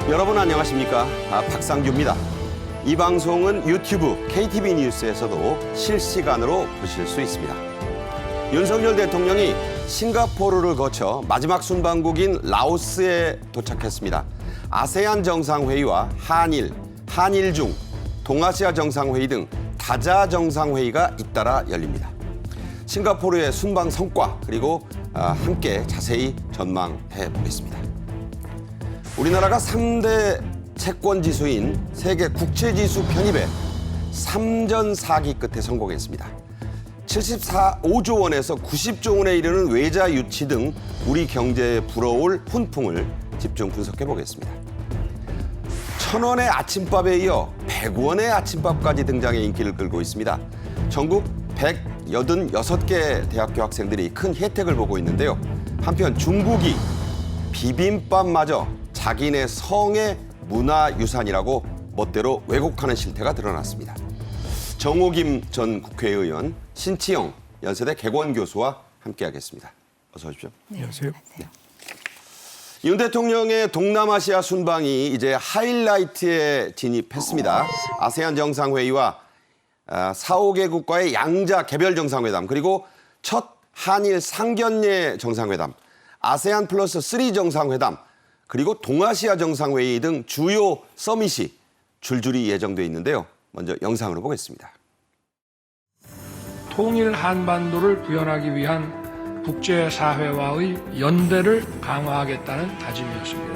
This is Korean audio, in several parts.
여러분 안녕하십니까? 박상규입니다. 이 방송은 유튜브 KTV 뉴스에서도 실시간으로 보실 수 있습니다. 윤석열 대통령이 싱가포르를 거쳐 마지막 순방국인 라오스에 도착했습니다. 아세안 정상회의와 한일, 한일중, 동아시아 정상회의 등 다자 정상회의가 잇따라 열립니다. 싱가포르의 순방 성과 그리고 함께 자세히 전망해 보겠습니다. 우리나라가 3대 채권 지수인 세계 국채지수 편입에 3전 4기 끝에 성공했습니다. 74조 원에서 90조 원에 이르는 외자 유치 등 우리 경제에 불어올 훈풍을 집중 분석해 보겠습니다. 1,000원의 아침밥에 이어 100원의 아침밥까지 등장해 인기를 끌고 있습니다. 전국 186개 대학교 학생들이 큰 혜택을 보고 있는데요. 한편 중국이 비빔밥마저 자기네 성의 문화유산이라고 멋대로 왜곡하는 실태가 드러났습니다. 정호김 전 국회의원, 신치영 연세대 객원교수와 함께하겠습니다. 어서 오십시오. 네, 안녕하세요. 네. 윤 대통령의 동남아시아 순방이 이제 하이라이트에 진입했습니다. 아세안 정상회의와 4~5개국과의 양자 개별 정상회담 그리고 첫 한일 상견례 정상회담, 아세안 플러스 3 정상회담 그리고 동아시아 정상회의 등 주요 서밋이 줄줄이 예정돼 있는데요. 먼저 영상으로 보겠습니다. 통일 한반도를 구현하기 위한 국제사회와의 연대를 강화하겠다는 다짐이었습니다.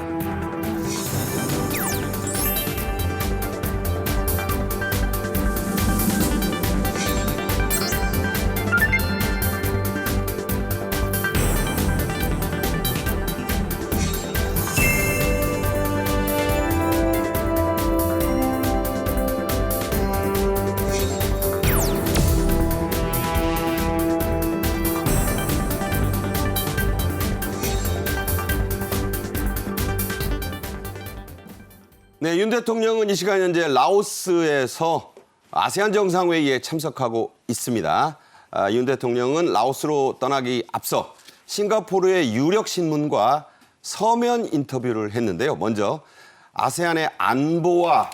네, 윤 대통령은 이 시간 현재 라오스에서 아세안 정상회의에 참석하고 있습니다. 윤 대통령은 라오스로 떠나기 앞서 싱가포르의 유력 신문과 서면 인터뷰를 했는데요. 먼저 아세안의 안보와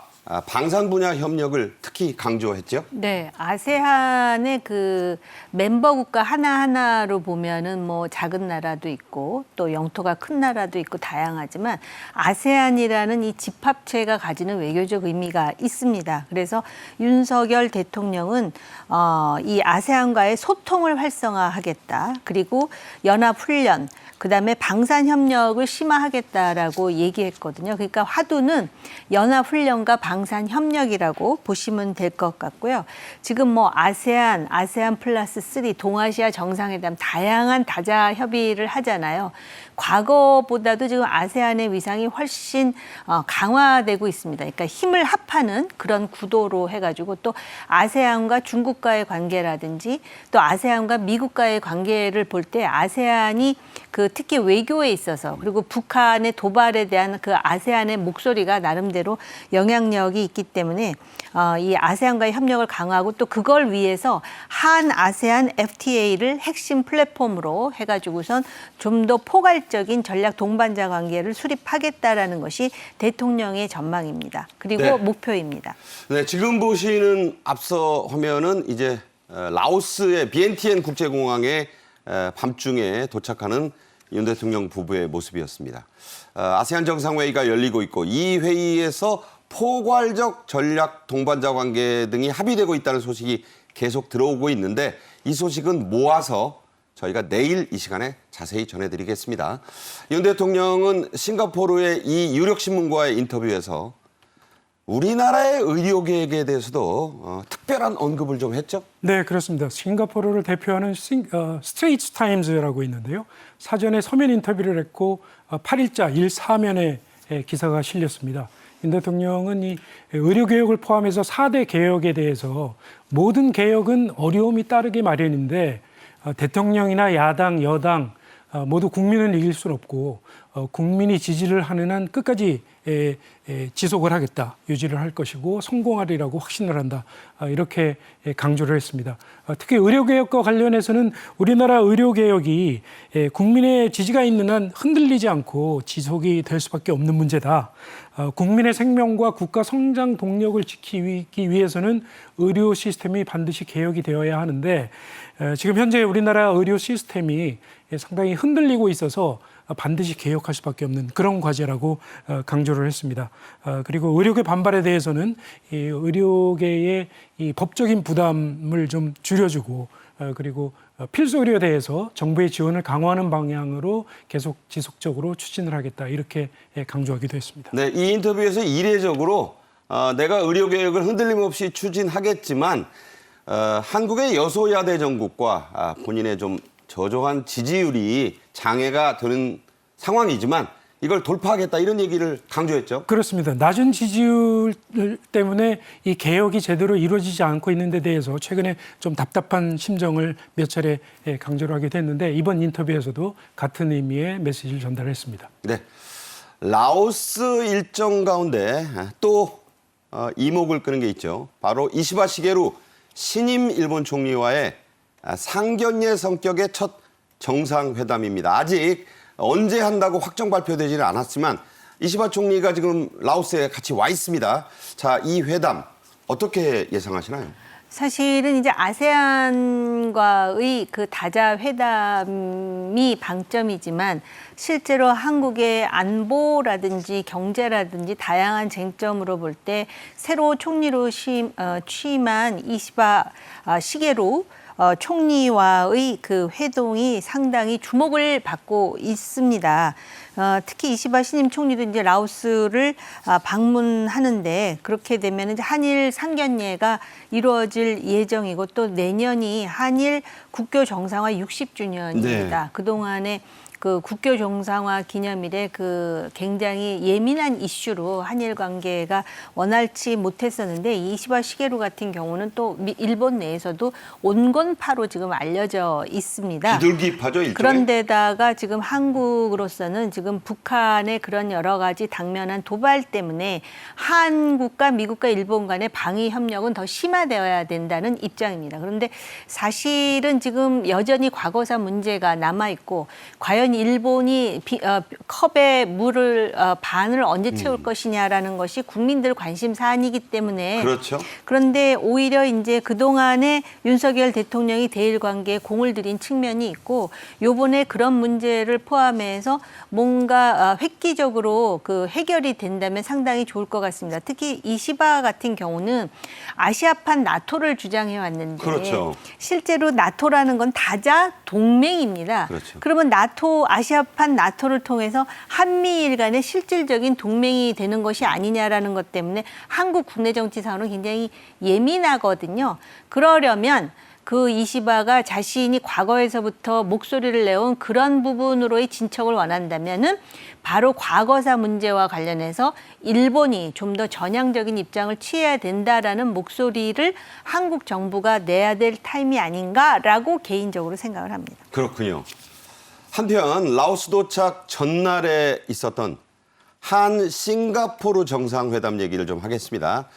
방산 분야 협력을 특히 강조했죠. 네, 아세안의 그 멤버 국가 하나하나로 보면은 뭐 작은 나라도 있고 또 영토가 큰 나라도 있고 다양하지만 아세안이라는 이 집합체가 가지는 외교적 의미가 있습니다. 그래서 윤석열 대통령은 이 아세안과의 소통을 활성화하겠다. 그리고 연합훈련, 그다음에 방산협력을 심화하겠다라고 얘기했거든요. 그러니까 화두는 연합훈련과 방산협력이라고 보시면 될 것 같고요. 지금 뭐 아세안 플러스 3, 동아시아 정상회담 다양한 다자 협의를 하잖아요. 과거보다도 지금 아세안의 위상이 훨씬 강화되고 있습니다. 그러니까 힘을 합하는 그런 구도로 해가지고 또 아세안과 중국과의 관계라든지 또 아세안과 미국과의 관계를 볼 때 아세안이 그 특히 외교에 있어서 그리고 북한의 도발에 대한 그 아세안의 목소리가 나름대로 영향력이 있기 때문에 이 아세안과의 협력을 강화하고 또 그걸 위해서 한 아세안 FTA를 핵심 플랫폼으로 해가지고선 좀 더 포괄적인 전략 동반자 관계를 수립하겠다라는 것이 대통령의 전망입니다. 그리고 네. 목표입니다. 네, 지금 보시는 앞서 화면은 이제 라오스의 비엔티엔 국제공항에 밤중에 도착하는 윤 대통령 부부의 모습이었습니다. 아세안 정상회의가 열리고 있고 이 회의에서 포괄적 전략 동반자 관계 등이 합의되고 있다는 소식이 계속 들어오고 있는데 이 소식은 모아서 저희가 내일 이 시간에 자세히 전해드리겠습니다. 윤 대통령은 싱가포르의 이 유력신문과의 인터뷰에서 우리나라의 의료계획에 대해서도 특별한 언급을 좀 했죠? 네, 그렇습니다. 싱가포르를 대표하는 스트레이트 타임즈라고 있는데요. 사전에 서면 인터뷰를 했고 8일자 1사면에 기사가 실렸습니다. 윤 대통령은 이 의료개혁을 포함해서 4대 개혁에 대해서 모든 개혁은 어려움이 따르기 마련인데 대통령이나 야당, 여당 모두 국민을 이길 수는 없고 국민이 지지를 하는 한 끝까지 지속을 하겠다, 유지를 할 것이고 성공하리라고 확신을 한다, 이렇게 강조를 했습니다. 특히 의료개혁과 관련해서는 우리나라 의료개혁이 국민의 지지가 있는 한 흔들리지 않고 지속이 될 수밖에 없는 문제다. 국민의 생명과 국가 성장 동력을 지키기 위해서는 의료 시스템이 반드시 개혁이 되어야 하는데 지금 현재 우리나라 의료 시스템이 상당히 흔들리고 있어서 반드시 개혁할 수밖에 없는 그런 과제라고 강조를 했습니다. 그리고 의료계 반발에 대해서는 이 의료계의 이 법적인 부담을 좀 줄여주고 그리고 필수 의료에 대해서 정부의 지원을 강화하는 방향으로 계속 지속적으로 추진을 하겠다, 이렇게 강조하기도 했습니다. 네, 이 인터뷰에서 이례적으로 내가 의료개혁을 흔들림 없이 추진하겠지만 한국의 여소야대 정국과 본인의 좀 저조한 지지율이 장애가 되는 상황이지만 이걸 돌파하겠다, 이런 얘기를 강조했죠. 그렇습니다. 낮은 지지율 때문에 이 개혁이 제대로 이루어지지 않고 있는 데 대해서 최근에 좀 답답한 심정을 몇 차례 강조를 하게 됐는데 이번 인터뷰에서도 같은 의미의 메시지를 전달했습니다. 네, 라오스 일정 가운데 또 이목을 끄는 게 있죠. 바로 이시바 시게루 신임 일본 총리와의 상견례 성격의 첫 정상회담입니다. 아직 언제 한다고 확정 발표되지는 않았지만 이시바 총리가 지금 라오스에 같이 와 있습니다. 자, 이 회담 어떻게 예상하시나요? 사실은 이제 아세안과의 그 다자 회담이 방점이지만 실제로 한국의 안보라든지 경제라든지 다양한 쟁점으로 볼 때 새로 총리로 취임한 이시바 시게루 총리와의 그 회동이 상당히 주목을 받고 있습니다. 특히 이시바 신임 총리도 이제 라오스를 방문하는데 그렇게 되면 이제 한일 상견례가 이루어질 예정이고 또 내년이 한일 국교 정상화 60주년입니다. 네. 그동안에 그 국교 정상화 기념일에 그 굉장히 예민한 이슈로 한일 관계가 원활치 못했었는데 이시바 시게루 같은 경우는 또 일본 내에서도 온건파로 지금 알려져 있습니다. 비둘기파죠, 일종의. 그런데다가 지금 한국으로서는 지금 북한의 그런 여러 가지 당면한 도발 때문에 한국과 미국과 일본 간의 방위 협력은 더 심화되어야 된다는 입장입니다. 그런데 사실은 지금 여전히 과거사 문제가 남아 있고 과연 일본이 컵에 물을 반을 언제 채울 것이냐라는 것이 국민들 관심 사안이기 때문에 그렇죠. 그런데 오히려 이제 그동안에 윤석열 대통령이 대일 관계에 공을 들인 측면이 있고 요번에 그런 문제를 포함해서 뭔가 획기적으로 그 해결이 된다면 상당히 좋을 것 같습니다. 특히 이시바 같은 경우는 아시아판 나토를 주장해 왔는데 그렇죠. 실제로 나토라는 건 다자 동맹입니다. 그렇죠. 그러면 아시아판 나토를 통해서 한미일 간의 실질적인 동맹이 되는 것이 아니냐라는 것 때문에 한국 국내 정치상으로 굉장히 예민하거든요. 그러려면 그 이시바가 자신이 과거에서부터 목소리를 내온 그런 부분으로의 진척을 원한다면은 바로 과거사 문제와 관련해서 일본이 좀 더 전향적인 입장을 취해야 된다라는 목소리를 한국 정부가 내야 될 타임이 아닌가라고 개인적으로 생각을 합니다. 그렇군요. 한편 라오스 도착 전날에 있었던 한 싱가포르 정상회담 얘기를 좀 하겠습니다.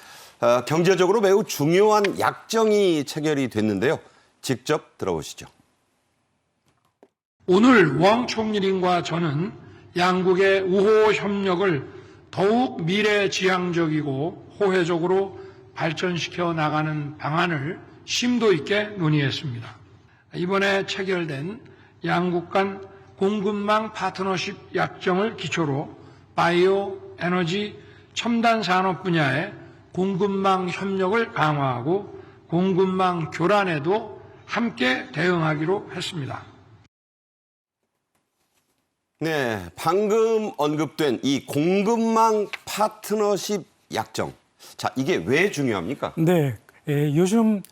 경제적으로 매우 중요한 약정이 체결이 됐는데요. 직접 들어보시죠. 오늘 왕 총리님과 저는 양국의 우호 협력을 더욱 미래지향적이고 호혜적으로 발전시켜 나가는 방안을 심도 있게 논의했습니다. 이번에 체결된 양국 간 공급망 파트너십 약정을 기초로 바이오, 에너지, 첨단 산업 분야의 공급망 협력을 강화하고 공급망 교란에도 함께 대응하기로 했습니다. 네, 방금 언급된 이 공급망 파트너십 약정. 자, 이게 왜 중요합니까? 네, 요즘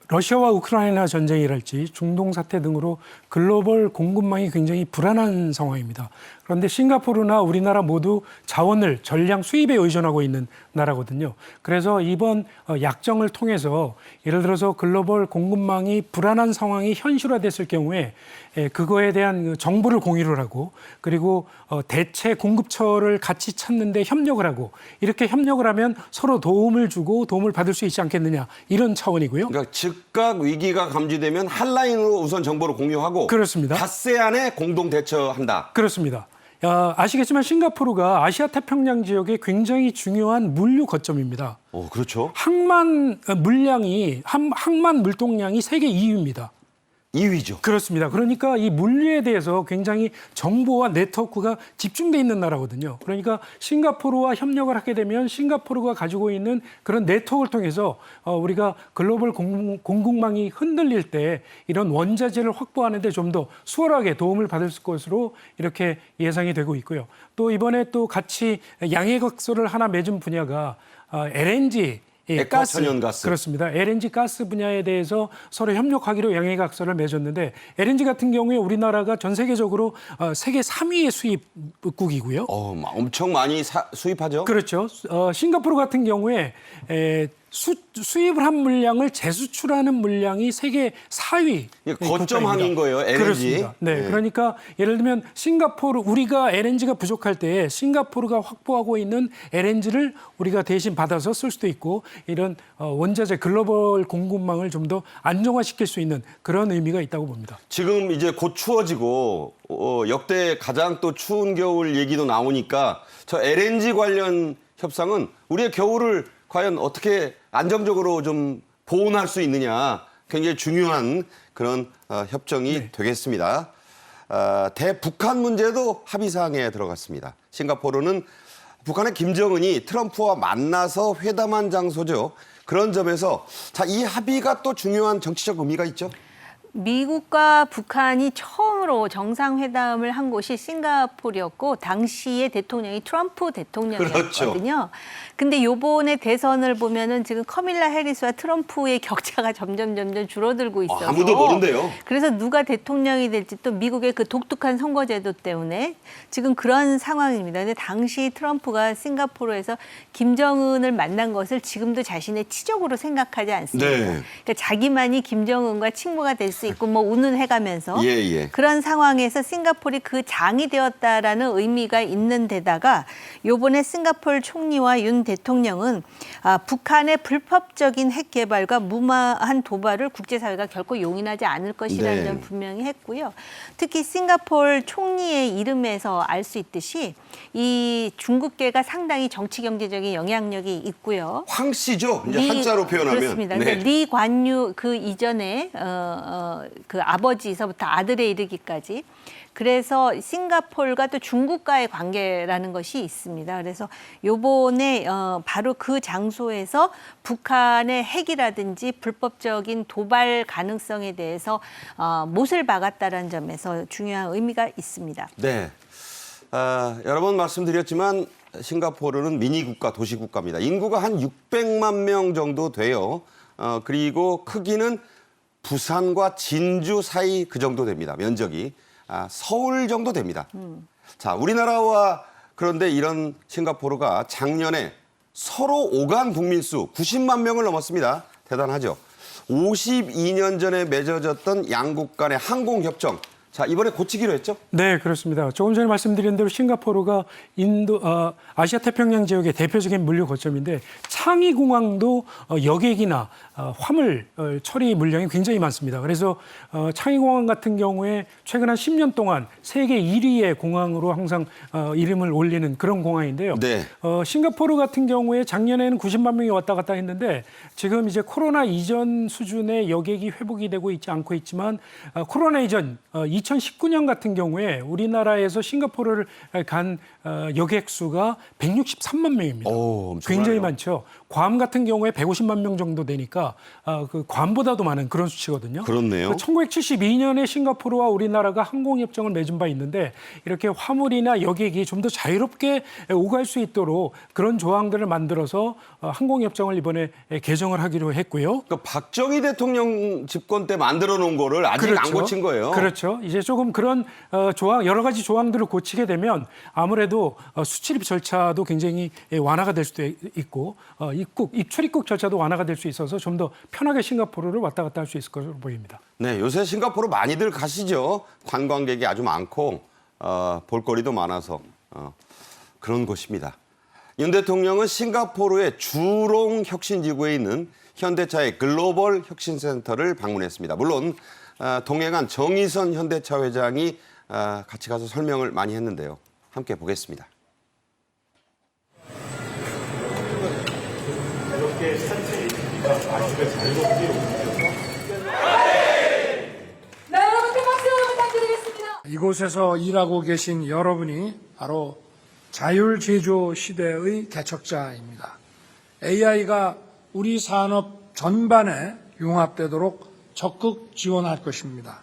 러시아와 우크라이나 전쟁이랄지 중동 사태 등으로 글로벌 공급망이 굉장히 불안한 상황입니다. 그런데 싱가포르나 우리나라 모두 자원을 전량 수입에 의존하고 있는 나라거든요. 그래서 이번 약정을 통해서 예를 들어서 글로벌 공급망이 불안한 상황이 현실화됐을 경우에 그거에 대한 정보를 공유를 하고 그리고 대체 공급처를 같이 찾는 데 협력을 하고 이렇게 협력을 하면 서로 도움을 주고 도움을 받을 수 있지 않겠느냐 이런 차원이고요. 그러니까 즉각 위기가 감지되면 한라인으로 우선 정보를 공유하고 그렇습니다. 닷새 안에 공동 대처한다. 그렇습니다. 아시겠지만 싱가포르가 아시아 태평양 지역의 굉장히 중요한 물류 거점입니다. 그렇죠. 항만 물량이 항만 물동량이 세계 2위입니다. 2위죠. 그렇습니다. 그러니까 이 물류에 대해서 굉장히 정보와 네트워크가 집중돼 있는 나라거든요. 그러니까 싱가포르와 협력을 하게 되면 싱가포르가 가지고 있는 그런 네트워크를 통해서 우리가 글로벌 공급망이 흔들릴 때 이런 원자재를 확보하는 데 좀 더 수월하게 도움을 받을 것으로 이렇게 예상이 되고 있고요. 또 이번에 또 같이 양해각서를 하나 맺은 분야가 LNG 액화천연가스. 그렇습니다. LNG 가스 분야에 대해서 서로 협력하기로 양해각서를 맺었는데 LNG 같은 경우에 우리나라가 전 세계적으로 세계 3위의 수입국이고요. 엄청 많이 수입하죠. 그렇죠. 싱가포르 같은 경우에 수입을 한 물량을 재수출하는 물량이 세계 4위. 거점항인 거예요, LNG. 그렇습니다. 네, 그러니까 예를 들면 싱가포르 우리가 LNG가 부족할 때 싱가포르가 확보하고 있는 LNG를 우리가 대신 받아서 쓸 수도 있고 이런 원자재 글로벌 공급망을 좀 더 안정화시킬 수 있는 그런 의미가 있다고 봅니다. 지금 이제 곧 추워지고 역대 가장 또 추운 겨울 얘기도 나오니까 저 LNG 관련 협상은 우리의 겨울을 과연 어떻게 안정적으로 좀 보온할 수 있느냐 굉장히 중요한 그런 협정이 되겠습니다. 대북한 문제도 합의사항에 들어갔습니다. 싱가포르는 북한의 김정은이 트럼프와 만나서 회담한 장소죠. 그런 점에서 이 합의가 또 중요한 정치적 의미가 있죠. 미국과 북한이 처음으로 정상회담을 한 곳이 싱가포르였고 당시의 대통령이 트럼프 대통령이었거든요. 그렇죠. 근데 요번에 대선을 보면은 지금 커밀라 해리스와 트럼프의 격차가 점점 줄어들고 있어서 아무도 모른대요. 그래서 누가 대통령이 될지 또 미국의 그 독특한 선거제도 때문에 지금 그런 상황입니다. 근데 당시 트럼프가 싱가포르에서 김정은을 만난 것을 지금도 자신의 치적으로 생각하지 않습니다. 네. 그러니까 자기만이 김정은과 친구가 될 수 있고 뭐 운운해가면서 예. 그런 상황에서 싱가포르이 그 장이 되었다라는 의미가 있는 데다가 요번에 싱가포르 총리와 윤 대통령은 북한의 불법적인 핵 개발과 무마한 도발을 국제사회가 결코 용인하지 않을 것이라는 점 분명히 했고요. 특히 싱가포르 총리의 이름에서 알 수 있듯이 이 중국계가 상당히 정치 경제적인 영향력이 있고요. 황 씨죠. 이제 한자로 표현하면. 그렇습니다. 네. 그러니까 리 관유 그 이전에 그 아버지서부터 아들에 이르기까지. 그래서 싱가포르가 또 중국과의 관계라는 것이 있습니다. 그래서 요번에 바로 그 장소에서 북한의 핵이라든지 불법적인 도발 가능성에 대해서 못을 박았다는 점에서 중요한 의미가 있습니다. 네. 여러 번 말씀드렸지만 싱가포르는 미니국가, 도시국가입니다. 인구가 한 600만 명 정도 돼요. 그리고 크기는 부산과 진주 사이 그 정도 됩니다. 면적이. 서울 정도 됩니다. 자, 우리나라와 그런데 이런 싱가포르가 작년에 서로 오간 국민수 90만 명을 넘었습니다. 대단하죠. 52년 전에 맺어졌던 양국 간의 항공협정. 자, 이번에 고치기로 했죠? 네, 그렇습니다. 조금 전에 말씀드린 대로 싱가포르가 아시아 태평양 지역의 대표적인 물류 거점인데 창의공항도 여객이나 화물 처리 물량이 굉장히 많습니다. 그래서 창의공항 같은 경우에 최근 한 10년 동안 세계 1위의 공항으로 항상 이름을 올리는 그런 공항인데요. 네. 싱가포르 같은 경우에 작년에는 90만 명이 왔다 갔다 했는데 지금 이제 코로나 이전 수준의 여객이 회복이 되고 있지 않고 있지만 코로나 이전 2019년 같은 경우에 우리나라에서 싱가포르를 간 여객 수가 163만 명입니다. 오, 엄청나네요. 굉장히 많죠. 괌 같은 경우에 150만 명 정도 되니까 그 괌보다도 많은 그런 수치거든요. 그렇네요. 1972년에 싱가포르와 우리나라가 항공협정을 맺은 바 있는데 이렇게 화물이나 여객이 좀 더 자유롭게 오갈 수 있도록 그런 조항들을 만들어서 항공협정을 이번에 개정을 하기로 했고요. 그러니까 박정희 대통령 집권 때 만들어 놓은 거를 아직 안 고친 거예요. 그렇죠. 이제 조금 그런 조항, 여러 가지 조항들을 고치게 되면 아무래도 수출입 절차도 굉장히 완화가 될 수도 있고 출입국 절차도 완화가 될 수 있어서 좀 더 편하게 싱가포르를 왔다 갔다 할 수 있을 것으로 보입니다. 네, 요새 싱가포르 많이들 가시죠. 관광객이 아주 많고 볼거리도 많아서 그런 곳입니다. 윤 대통령은 싱가포르의 주롱 혁신지구에 있는 현대차의 글로벌 혁신센터를 방문했습니다. 물론 동행한 정의선 현대차 회장이 같이 가서 설명을 많이 했는데요. 함께 보겠습니다. 이렇게 산책이니까 아시가 자유롭게 네, 여러분 박수 부탁드리겠습니다. 이곳에서 일하고 계신 여러분이 바로 자율제조 시대의 개척자입니다. AI가 우리 산업 전반에 융합되도록 적극 지원할 것입니다.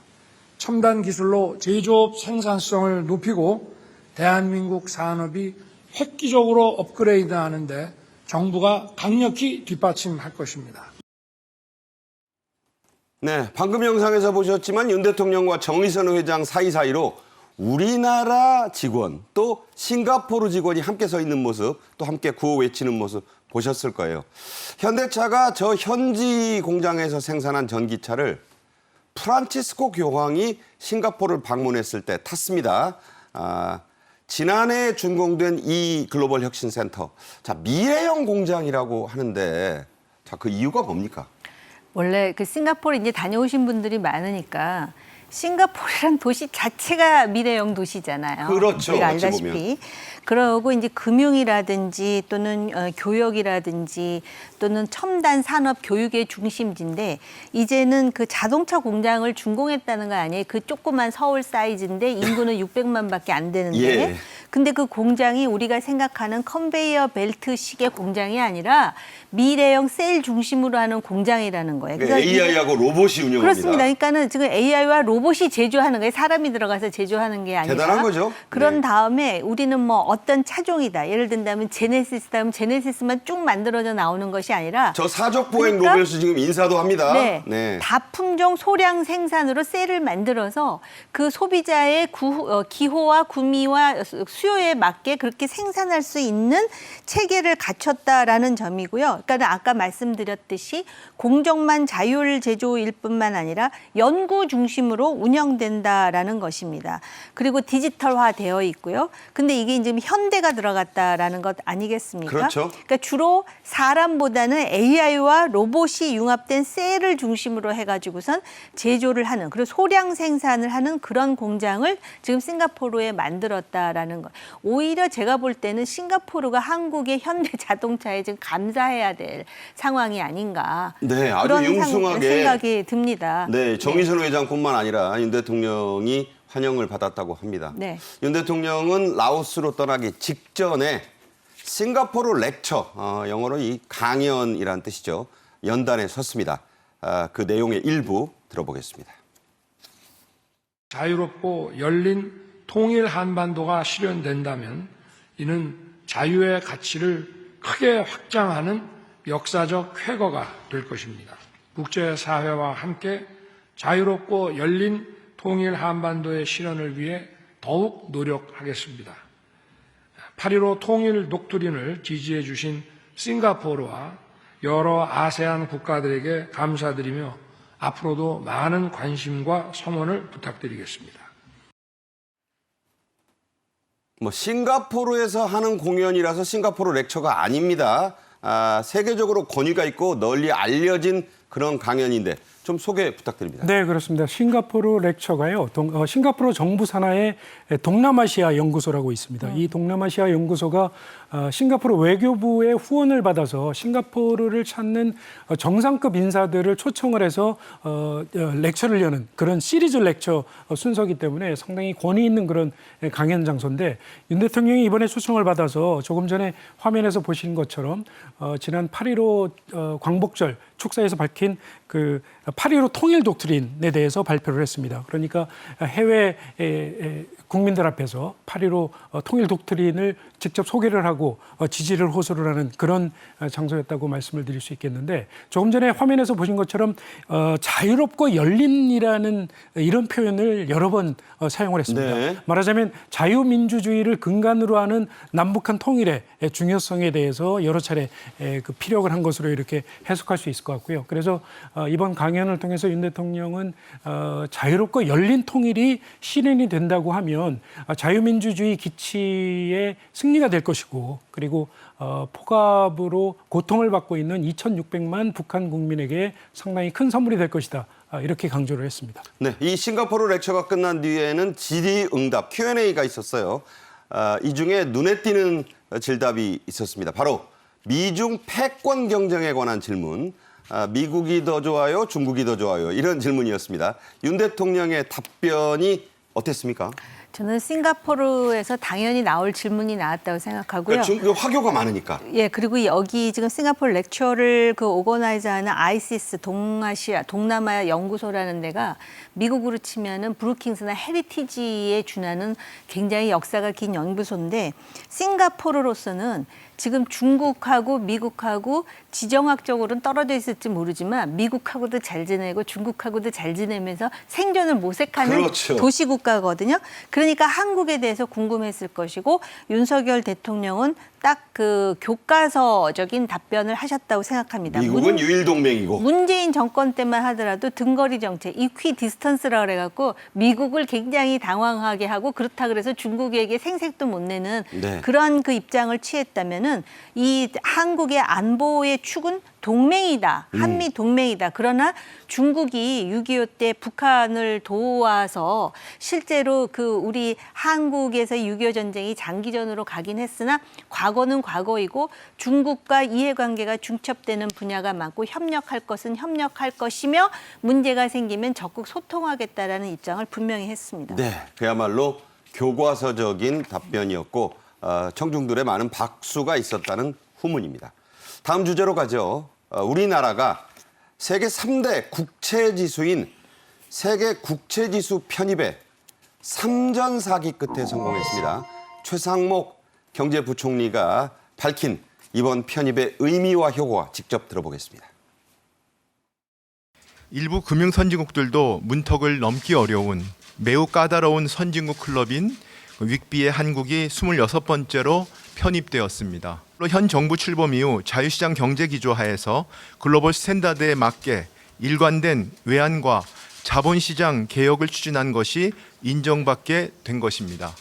첨단 기술로 제조업 생산성을 높이고 대한민국 산업이 획기적으로 업그레이드하는데 정부가 강력히 뒷받침할 것입니다. 네, 방금 영상에서 보셨지만 윤 대통령과 정의선 회장 사이사이로 우리나라 직원 또 싱가포르 직원이 함께 서 있는 모습 또 함께 구호 외치는 모습 보셨을 거예요. 현대차가 저 현지 공장에서 생산한 전기차를 프란치스코 교황이 싱가포르를 방문했을 때 탔습니다. 지난해 준공된 이 글로벌 혁신센터. 자, 미래형 공장이라고 하는데 자, 그 이유가 뭡니까? 원래 그 싱가포르 이제 다녀오신 분들이 많으니까 싱가포르란 도시 자체가 미래형 도시잖아요. 그렇죠. 우리가 어찌 알다시피. 보면. 그러고 이제 금융이라든지 또는 교역이라든지 또는 첨단 산업 교육의 중심지인데 이제는 그 자동차 공장을 준공했다는 거 아니에요? 그 조그만 서울 사이즈인데 인구는 600만밖에 안 되는데. 예. 근데 그 공장이 우리가 생각하는 컨베이어 벨트식의 공장이 아니라 미래형 셀 중심으로 하는 공장이라는 거예요. 그래서 AI하고 로봇이 운영합니다. 그렇습니다. 그러니까는 지금 AI와 로봇이 제조하는 거예요. 사람이 들어가서 제조하는 게 아니라. 대단한 거죠. 그런 네. 다음에 우리는 뭐 어떤 차종이다. 예를 든다면 제네시스다 하면 제네시스만 쭉 만들어져 나오는 것이 아니라 저 사적 보행 그러니까 로봇이 지금 인사도 합니다. 네. 다품종 소량 생산으로 셀을 만들어서 그 소비자의 기호와 구미와 수요에 맞게 그렇게 생산할 수 있는 체계를 갖췄다라는 점이고요. 그러니까 아까 말씀드렸듯이 공정만 자율 제조일 뿐만 아니라 연구 중심으로 운영된다라는 것입니다. 그리고 디지털화 되어 있고요. 근데 이게 이제 현대가 들어갔다라는 것 아니겠습니까? 그렇죠. 그러니까 주로 사람보다는 AI와 로봇이 융합된 셀을 중심으로 해가지고선 제조를 하는 그리고 소량 생산을 하는 그런 공장을 지금 싱가포르에 만들었다라는 것. 오히려 제가 볼 때는 싱가포르가 한국의 현대 자동차에 지금 감사해야 될 상황이 아닌가. 네, 아주 그런 융숭하게 생각이 듭니다. 네, 정의선 회장뿐만 아니라 윤 대통령이 환영을 받았다고 합니다. 네. 윤 대통령은 라오스로 떠나기 직전에 싱가포르 렉처, 영어로 이 강연이란 뜻이죠. 연단에 섰습니다. 그 내용의 일부 들어보겠습니다. 자유롭고 열린 통일 한반도가 실현된다면 이는 자유의 가치를 크게 확장하는 역사적 쾌거가 될 것입니다. 국제사회와 함께 자유롭고 열린 통일 한반도의 실현을 위해 더욱 노력하겠습니다. 8.15 통일 독트린을 지지해 주신 싱가포르와 여러 아세안 국가들에게 감사드리며 앞으로도 많은 관심과 성원을 부탁드리겠습니다. 뭐 싱가포르에서 하는 공연이라서 싱가포르 렉처가 아닙니다. 세계적으로 권위가 있고 널리 알려진 그런 강연인데 좀 소개 부탁드립니다. 네, 그렇습니다. 싱가포르 렉처가요. 싱가포르 정부 산하의 동남아시아 연구소라고 있습니다. 이 동남아시아 연구소가 싱가포르 외교부의 후원을 받아서 싱가포르를 찾는 정상급 인사들을 초청을 해서 렉처를 여는 그런 시리즈 렉처 순서이기 때문에 상당히 권위 있는 그런 강연 장소인데, 윤 대통령이 이번에 초청을 받아서 조금 전에 화면에서 보신 것처럼 지난 8.15 광복절 축사에서 밝힌 그 8.15 통일 독트린에 대해서 발표를 했습니다. 그러니까 해외 국민들 앞에서 8.15 통일 독트린을 직접 소개를 하고 지지를 호소를 하는 그런 장소였다고 말씀을 드릴 수 있겠는데, 조금 전에 화면에서 보신 것처럼 자유롭고 열린이라는 이런 표현을 여러 번 사용을 했습니다. 네. 말하자면 자유민주주의를 근간으로 하는 남북한 통일의 중요성에 대해서 여러 차례 그 피력을 한 것으로 이렇게 해석할 수 있을 것 같고요. 그래서 이번 강연을 통해서 윤 대통령은 자유롭고 열린 통일이 실현이 된다고 하면 자유민주주의 기치의 승리가 될 것이고, 그리고 폭압으로 고통을 받고 있는 2,600만 북한 국민에게 상당히 큰 선물이 될 것이다. 이렇게 강조를 했습니다. 네, 이 싱가포르 렉처가 끝난 뒤에는 질의응답 Q&A가 있었어요. 이 중에 눈에 띄는 질답이 있었습니다. 바로 미중 패권 경쟁에 관한 질문. 미국이 더 좋아요, 중국이 더 좋아요, 이런 질문이었습니다. 윤 대통령의 답변이 어땠습니까? 저는 싱가포르에서 당연히 나올 질문이 나왔다고 생각하고요. 그러니까 화교가 많으니까. 예, 그리고 여기 지금 싱가포르 렉처를 그 오거나이저하는 ICIS 동남아 연구소라는 데가 미국으로 치면은 브루킹스나 헤리티지에 준하는 굉장히 역사가 긴 연구소인데, 싱가포르로서는 지금 중국하고 미국하고 지정학적으로는 떨어져 있을지 모르지만 미국하고도 잘 지내고 중국하고도 잘 지내면서 생존을 모색하는 그렇죠. 도시국가거든요. 그러니까 한국에 대해서 궁금했을 것이고, 윤석열 대통령은 딱 그 교과서적인 답변을 하셨다고 생각합니다. 미국은 유일 동맹이고. 문재인 정권 때만 하더라도 등거리 정책, 이퀴 디스턴스라고 그래갖고 미국을 굉장히 당황하게 하고, 그렇다 그래서 중국에게 생색도 못 내는 네. 그런 그 입장을 취했다면은 이 한국의 안보의 축은 동맹이다. 한미 동맹이다. 그러나 중국이 6.25 때 북한을 도와서 실제로 그 우리 한국에서 6.25 전쟁이 장기전으로 가긴 했으나 과거는 과거이고 중국과 이해관계가 중첩되는 분야가 많고 협력할 것은 협력할 것이며 문제가 생기면 적극 소통하겠다라는 입장을 분명히 했습니다. 네, 그야말로 교과서적인 답변이었고 청중들의 많은 박수가 있었다는 후문입니다. 다음 주제로 가죠. 우리나라가 세계 3대 국채지수인 세계 국채지수 편입에 3전 4기 끝에 성공했습니다. 최상목 경제부총리가 밝힌 이번 편입의 의미와 효과 직접 들어보겠습니다. 일부 금융선진국들도 문턱을 넘기 어려운 매우 까다로운 선진국 클럽인 윅비의 한국이 26번째로 편입되었습니다. 현 정부 출범 이후 자유시장 경제 기조 하에서 글로벌 스탠다드에 맞게 일관된 외환과 자본시장 개혁을 추진한 것이 인정받게 된 것입니다.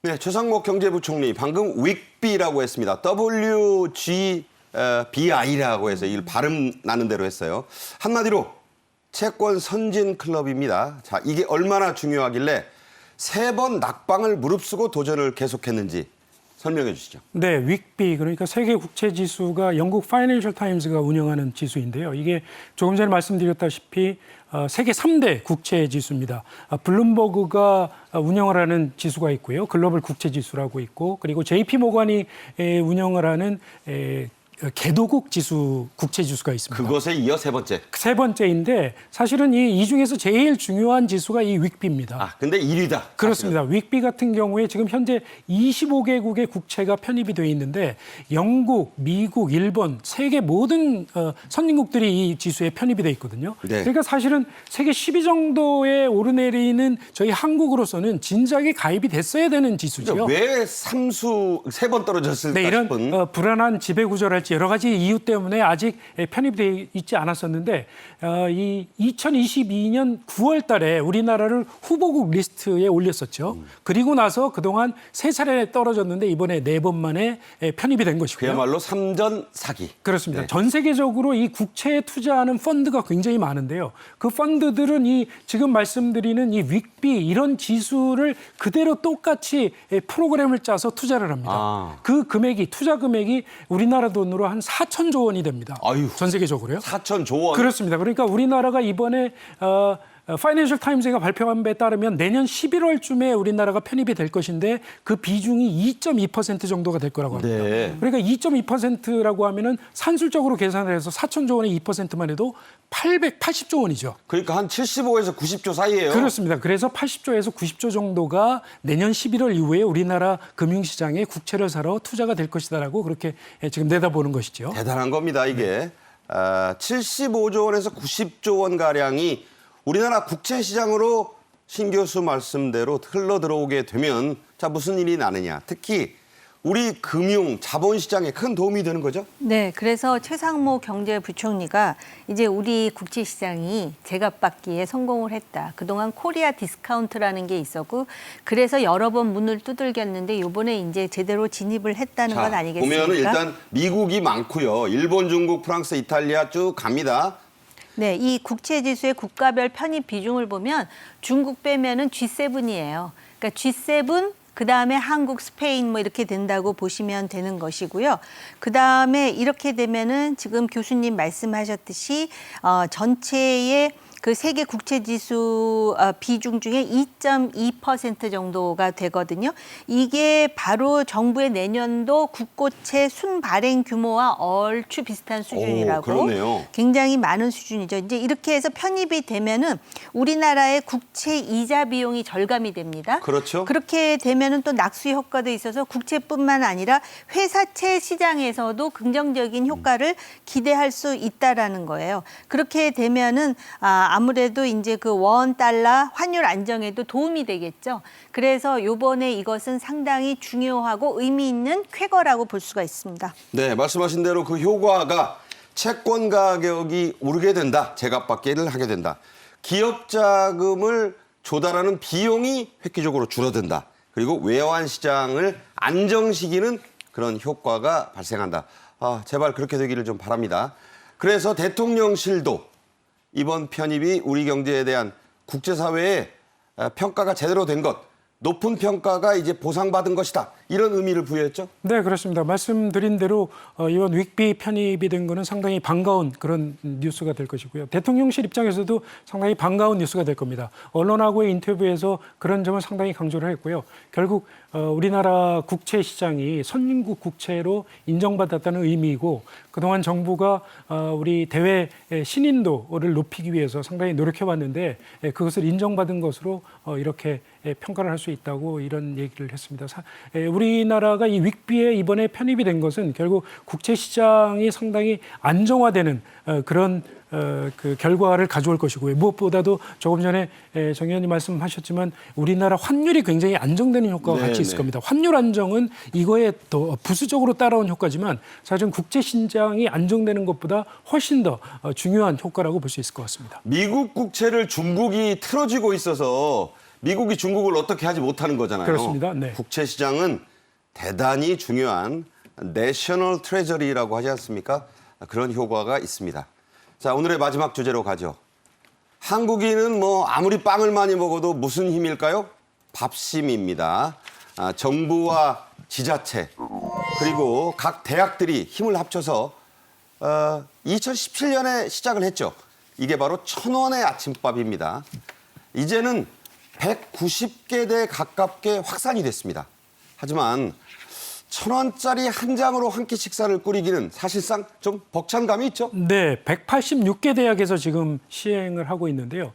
네, 최상목 경제부총리 방금 윅비라고 했습니다. WGBI라고 해서 이 발음 나는 대로 했어요. 한마디로 채권 선진 클럽입니다. 자, 이게 얼마나 중요하길래 3번 낙방을 무릅쓰고 도전을 계속했는지 설명해 주시죠. 네, 윅비, 그러니까 세계 국채 지수가 영국 파이낸셜 타임즈가 운영하는 지수인데요. 이게 조금 전에 말씀드렸다시피 세계 3대 국채 지수입니다. 블룸버그가 운영을 하는 지수가 있고요. 글로벌 국채 지수라고 있고, 그리고 JP 모건이 운영을 하는 개도국 지수, 국채 지수가 있습니다. 그것에 이어 3번째. 세 번째인데 사실은 이 중에서 제일 중요한 지수가 이 윅비입니다. 아, 근데 1위다. 그렇습니다. 윅비 같은 경우에 지금 현재 25개국의 국채가 편입이 되어 있는데 영국, 미국, 일본, 세계 모든 선진국들이 이 지수에 편입이 되어 있거든요. 네. 그러니까 사실은 세계 10위 정도에 오르내리는 저희 한국으로서는 진작에 가입이 됐어야 되는 지수죠. 왜 3번 떨어졌을까 네, 이런 싶은. 불안한 지배구조랄지 할지 여러 가지 이유 때문에 아직 편입돼 있지 않았었는데 이 2022년 9월 달에 우리나라를 후보국 리스트에 올렸었죠. 그리고 나서 그동안 3차례 떨어졌는데 이번에 4번 만에 편입이 된 것이고요. 그야말로 삼전 사기. 그렇습니다. 네. 전 세계적으로 이 국채에 투자하는 펀드가 굉장히 많은데요. 그 펀드들은 이 지금 말씀드리는 이 윅비 이런 지수를 그대로 똑같이 프로그램을 짜서 투자를 합니다. 아. 그 금액이 투자 금액이 우리나라 돈으로 한 4천조 원이 됩니다. 아유. 전 세계적으로요. 4천조 원. 그렇습니다. 그러니까 우리나라가 이번에 파이낸셜 타임즈가 발표한 바에 따르면 내년 11월쯤에 우리나라가 편입이 될 것인데 그 비중이 2.2% 정도가 될 거라고 합니다. 네. 그러니까 2.2%라고 하면은 산술적으로 계산을 해서 4천조 원의 2%만 해도 880조 원이죠. 그러니까 한 75에서 90조 사이예요. 그렇습니다. 그래서 80조에서 90조 정도가 내년 11월 이후에 우리나라 금융시장에 국채를 사러 투자가 될 것이다라고 그렇게 지금 내다보는 것이죠. 대단한 겁니다, 이게. 75조 원에서 90조 원 가량이 우리나라 국채 시장으로 신 교수 말씀대로 흘러 들어오게 되면 자 무슨 일이 나느냐. 특히 우리 금융 자본 시장에 큰 도움이 되는 거죠. 네, 그래서 최상모 경제부총리가 이제 우리 국채 시장이 제값받기에 성공을 했다. 그동안 코리아 디스카운트라는 게 있었고 그래서 여러 번 문을 두들겼는데 이번에 이제 제대로 진입을 했다는 건 아니겠습니까? 보면은 일단 미국이 많고요. 일본, 중국, 프랑스, 이탈리아 쭉 갑니다. 네, 이 국채지수의 국가별 편입 비중을 보면 중국 빼면은 G7이에요. 그러니까 G7 그다음에 한국, 스페인 뭐 이렇게 된다고 보시면 되는 것이고요. 그다음에 이렇게 되면은 지금 교수님 말씀하셨듯이 전체의 그 세계 국채 지수 비중 중에 2.2% 정도가 되거든요. 이게 바로 정부의 내년도 국고채 순발행 규모와 얼추 비슷한 수준이라고. 그러네요. 굉장히 많은 수준이죠. 이제 이렇게 해서 편입이 되면은 우리나라의 국채 이자 비용이 절감이 됩니다. 그렇죠. 그렇게 되면은 또 낙수 효과도 있어서 국채뿐만 아니라 회사채 시장에서도 긍정적인 효과를 기대할 수 있다라는 거예요. 그렇게 되면은 아무래도 이제 그 원 달러 환율 안정에도 도움이 되겠죠. 그래서 요번에 이것은 상당히 중요하고 의미 있는 쾌거라고 볼 수가 있습니다. 네, 말씀하신 대로 그 효과가 채권 가격이 오르게 된다. 제값받기를 하게 된다. 기업 자금을 조달하는 비용이 획기적으로 줄어든다. 그리고 외환 시장을 안정시키는 그런 효과가 발생한다. 제발 그렇게 되기를 좀 바랍니다. 그래서 대통령실도 이번 편입이 우리 경제에 대한 국제사회의 평가가 제대로 된 것, 높은 평가가 이제 보상받은 것이다. 이런 의미를 부여했죠? 네, 그렇습니다. 말씀드린 대로 이번 윅비 편입이 된 거는 상당히 반가운 그런 뉴스가 될 것이고요. 대통령실 입장에서도 상당히 반가운 뉴스가 될 겁니다. 언론하고의 인터뷰에서 그런 점을 상당히 강조를 했고요. 결국 우리나라 국채 시장이 선진국 국채로 인정받았다는 의미이고 그동안 정부가 우리 대외 신인도를 높이기 위해서 상당히 노력해왔는데 그것을 인정받은 것으로 이렇게 평가를 할 수 있다고 이런 얘기를 했습니다. 우리나라가 이 윅비에 이번에 편입이 된 것은 결국 국채 시장이 상당히 안정화되는 그런 그 결과를 가져올 것이고요. 무엇보다도 조금 전에 정 의원님 말씀하셨지만 우리나라 환율이 굉장히 안정되는 효과가 같이 있을 겁니다. 환율 안정은 이거에 더 부수적으로 따라온 효과지만 사실은 국채 시장이 안정되는 것보다 훨씬 더 중요한 효과라고 볼 수 있을 것 같습니다. 미국 국채를 중국이 틀어쥐고 있어서 미국이 중국을 어떻게 하지 못하는 거잖아요. 그렇습니다. 네. 국채 시장은 대단히 중요한 내셔널 트레저리라고 하지 않습니까? 그런 효과가 있습니다. 자, 오늘의 마지막 주제로 가죠. 한국인은 뭐 아무리 빵을 많이 먹어도 무슨 힘일까요? 밥심입니다. 정부와 지자체 그리고 각 대학들이 힘을 합쳐서 2017년에 시작을 했죠. 이게 바로 1,000원의 아침밥입니다. 이제는 190개 가깝게 확산이 됐습니다. 하지만 1,000원짜리 한 장으로 한 끼 식사를 꾸리기는 사실상 좀 벅찬 감이 있죠? 네, 186개 대학에서 지금 시행을 하고 있는데요.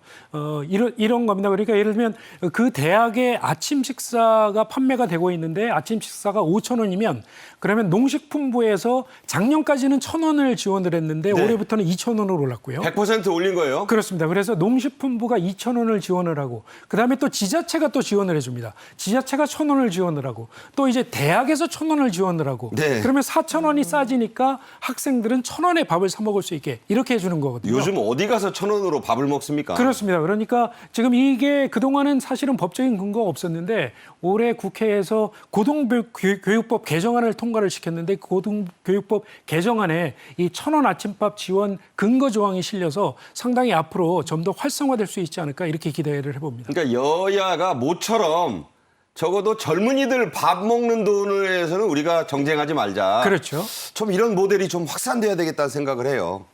이런 겁니다. 그러니까 예를 들면 그 대학의 아침 식사가 판매가 되고 있는데 아침 식사가 5,000원이면 그러면 농식품부에서 작년까지는 1,000원을 지원을 했는데 네. 올해부터는 2,000원으로 올랐고요. 100% 올린 거예요? 그렇습니다. 그래서 농식품부가 2,000원을 지원을 하고 그다음에 또 지자체가 또 지원을 해줍니다. 지자체가 1,000원을 지원을 하고 또 이제 대학에서 1,000원 1,000원을 지원을 하고 네. 그러면 4,000원이 싸지니까 학생들은 1,000원에 밥을 사 먹을 수 있게 이렇게 해주는 거거든요. 요즘 어디 가서 1,000원으로 밥을 먹습니까? 그렇습니다. 그러니까 지금 이게 그동안은 사실은 법적인 근거가 없었는데 올해 국회에서 고등교육법 개정안을 통과를 시켰는데 그 고등교육법 개정안에 이 1,000원 아침밥 지원 근거 조항이 실려서 상당히 앞으로 좀 더 활성화될 수 있지 않을까 이렇게 기대를 해봅니다. 그러니까 여야가 모처럼 적어도 젊은이들 밥 먹는 돈을 해서는 우리가 정쟁하지 말자. 그렇죠. 좀 이런 모델이 좀 확산돼야 되겠다는 생각을 해요.